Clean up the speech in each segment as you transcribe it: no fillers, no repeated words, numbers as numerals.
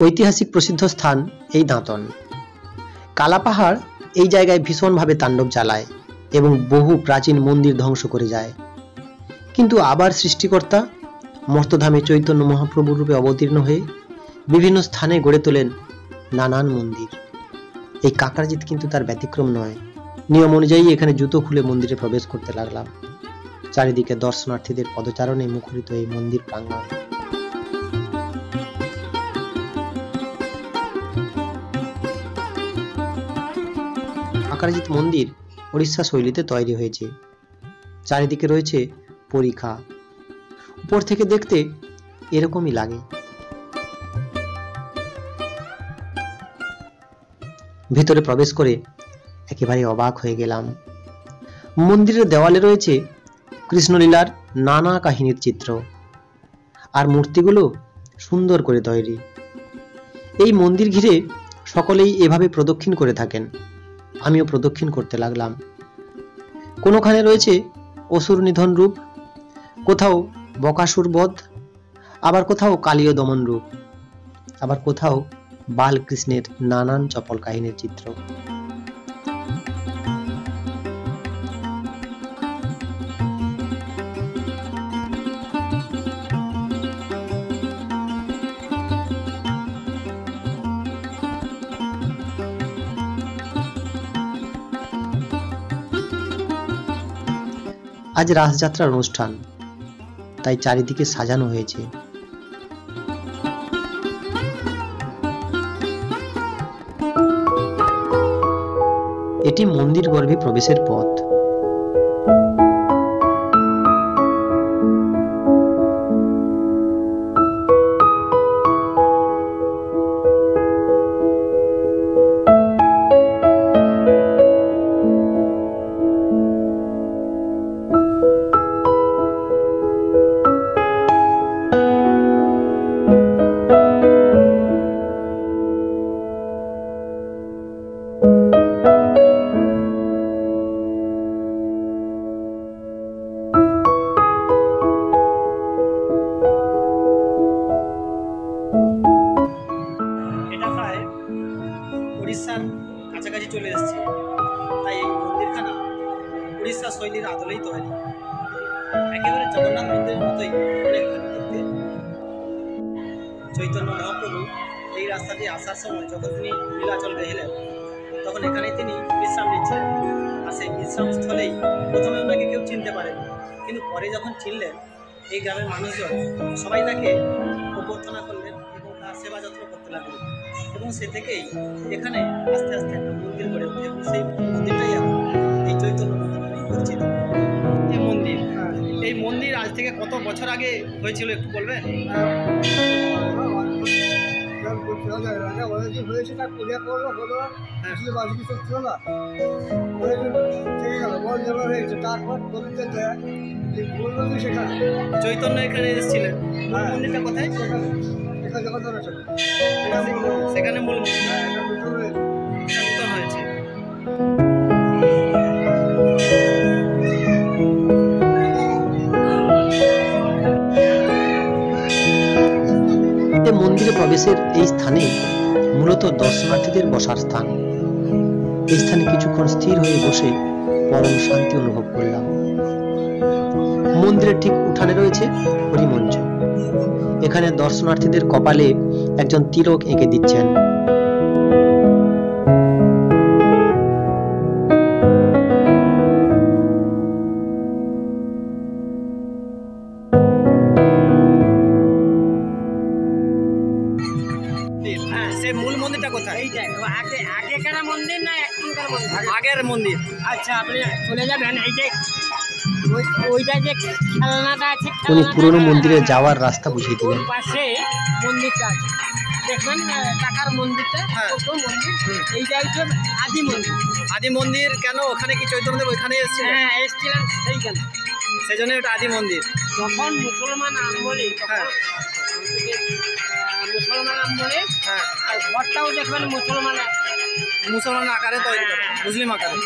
ঐতিহাসিক প্রসিদ্ধ স্থান এই দাঁতন। কালা পাহাড় এই জায়গায় ভীষণভাবে তাণ্ডব চালায় এবং বহু প্রাচীন মন্দির ধ্বংস করে যায়, কিন্তু আবার সৃষ্টিকর্তা মর্তধামে চৈতন্য মহাপ্রভুর রূপে অবতীর্ণ হয়ে বিভিন্ন স্থানে গড়ে তোলেন নানান মন্দির। এই কাকরাজিৎ কিন্তু তার ব্যতিক্রম নয়। নিয়ম অনুযায়ী এখানে জুতো খুলে মন্দিরে প্রবেশ করতে লাগলাম। চারিদিকে দর্শনার্থীদের পদচারণে মুখরিত এই মন্দির প্রাঙ্গণ। কাকরাজিৎ মন্দির ওড়িশা শৈলীতে তৈরি হয়েছে। চারিদিকে রয়েছে পরিখা। উপর থেকে দেখতে এরকমই লাগে। ভিতরে প্রবেশ করে একেবারে অবাক হয়ে গেলাম। মন্দিরের দেওয়ালে রয়েছে কৃষ্ণলীলার নানা কাহিনীর চিত্র, আর মূর্তিগুলো সুন্দর করে তৈরি। এই মন্দির ঘিরে সকলেই এভাবে প্রদক্ষিণ করে থাকেন। আমিও প্রদক্ষিণ করতে লাগলাম। কোনোখানে রয়েছে অসুর নিধন রূপ, কোথাও বকাসুর বধ, আবার কোথাও কালীয় দমন রূপ, আবার কোথাও বালকৃষ্ণের নানান চপল কাহিনীর চিত্র। আজ রাসযাত্রার অনুষ্ঠান, তাই চারিদিকে সাজানো হয়েছে। এটি মন্দির গর্ভে প্রবেশের পথ। উড়িষ্যার কাছাকাছি চলে এসেছে, তাই এই মন্দিরখানা উড়িষ্যা শৈলীর আদলেই তৈরি। একেবারে জগন্নাথ মন্দিরের মতোই অনেকখানি দেখতে। চৈতন্য মহাপ্রভু এই রাস্তা দিয়ে আসার সময় যখন তিনি নীলাচল গেলেন, তখন এখানেই তিনি বিশ্রাম নিচ্ছিলেন। আর সেই বিশ্রামস্থলেই প্রথমে ওনাকে কেউ চিনতে পারেন, কিন্তু পরে যখন চিনলেন এই গ্রামের মানুষজন সবাই তাকে অভ্যর্থনা করলেন এবং তার সেবা যত্ন করতে লাগলেন, এবং সে থেকেই এখানে আস্তে আস্তে একটা মন্দির গড়ে ওঠে এবং সেই মন্দিরটাই এখন এই চৈতন্য মন্দির নামে পরিচিত। এই মন্দির আজ থেকে কত বছর আগে হয়েছিল একটু বলবেন? হয়েছে তার পূজা করলো হলো, তারপর চৈতন্য এখানে এসেছিলেন। মন্দিরটা কোথায়? সেখানে মূল নূতন হয়েছে। মন্দিরে প্রবেশের এই স্থানে মূলত দর্শনার্থীদের বসার স্থান। এই স্থানে কিছুক্ষণ স্থির হয়ে বসে পরম শান্তি অনুভব করলাম। মন্দিরের ঠিক উঠানে রয়েছে হরিমঞ্চ। এখানে দর্শনার্থীদের কপালে একজন তিলক এঁকে দিচ্ছেন। মূল মন্দিরটা কোথায়? আগেকার মন্দির না এখনকার মন্দির? আগের মন্দির। আচ্ছা, আপনি চলে যাবেন, এই যে ওইটা যে খেলনাটা আছে, উনি পুরনো মন্দিরে যাওয়ার রাস্তা বুঝিয়ে দিলেন। ওর পাশে মন্দিরটা আছে, দেখবেন টাকার মন্দিরটা, কত মন্দির। এইটা হচ্ছে আদি মন্দির। আদি মন্দির কেন? ওখানে কি চৈতন্যদেব ওইখানে এসেছিলেন? হ্যাঁ, এসেছিলেন সেইখানে। সেই জন্য ওটা আদি মন্দির। যখন মুসলমান আমলে, মুসলমান আমলে, হ্যাঁ, আর ঘরটাও দেখবেন মুসলমান আকারে তৈরি করে, মুসলিম আকারে।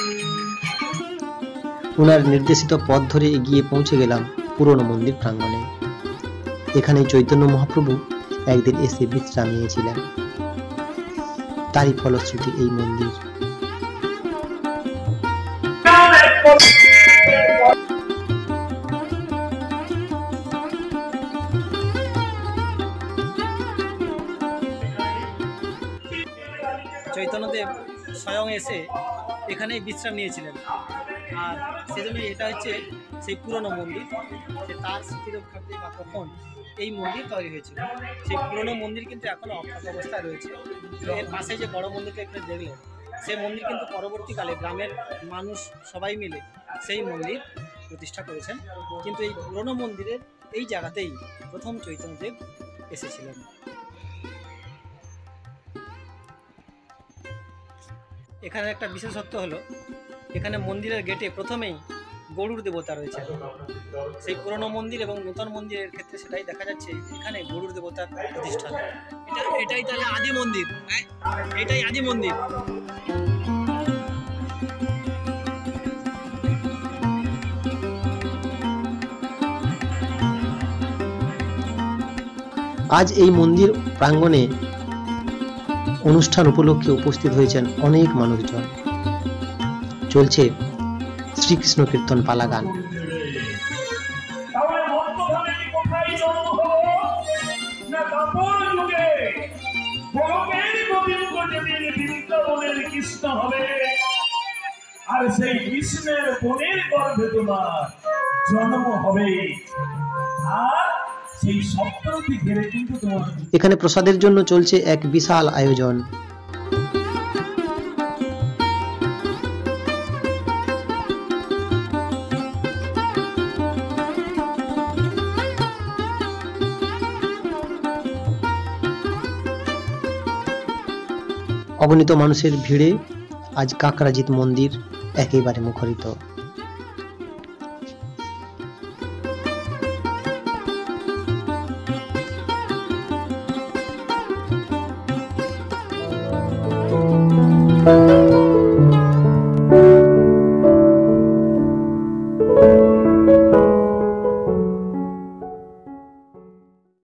ওনার নির্দেশিত পথ ধরে এগিয়ে পৌঁছে গেলাম পুরনো মন্দির প্রাঙ্গণে। এখানে চৈতন্য মহাপ্রভু একদিন এসে বিশ্রাম নিয়েছিলেন। তারই ফলশ্রুতি এই মন্দির। চৈতন্যদেব স্বয়ং এসে এখানেই বিশ্রাম নিয়েছিলেন, আর সেজন্য এটা হচ্ছে সেই পুরনো মন্দির। যে তার স্মৃতিরক্ষার্থে বা কখন এই মন্দির তৈরি হয়েছিল, সেই পুরনো মন্দির কিন্তু এখনো অক্ষত অবস্থায় রয়েছে। এর পাশে যে বড় মন্দিরটা একটু দেখলেন, সেই মন্দির কিন্তু পরবর্তীকালে গ্রামের মানুষ সবাই মিলে সেই মন্দির প্রতিষ্ঠা করেছেন। কিন্তু এই পুরনো মন্দিরের এই জায়গাতেই প্রথম চৈতন্যদেব এসেছিলেন। এখানে একটা বিশেষত্ব হলো, এখানে মন্দিরের গেটে প্রথমেই গরুর দেবতা রয়েছে। সেই পুরনো মন্দির এবং নূতন মন্দিরের ক্ষেত্রে সেটাই দেখা যাচ্ছে, এখানে গরুর দেবতার প্রতিষ্ঠান। এটাই তাহলে আদি মন্দির, এটাই আদি মন্দির। আজ এই মন্দির প্রাঙ্গণে অনুষ্ঠান উপলক্ষে উপস্থিত হয়েছেন অনেক মানুষজন। চলছে শ্রীকৃষ্ণ কীর্তন পালা গান। আর সেই কৃষ্ণের বনের গর্ভে তোমার জন্ম হবে, আর সেই সপ্তমী ঘিরে কিন্তু তোমার। এখানে প্রসাদের জন্য চলছে এক বিশাল আয়োজন। অগণিত মানুষের ভিড়ে আজ কাকরাজিৎ মন্দির একেবারে মুখরিত।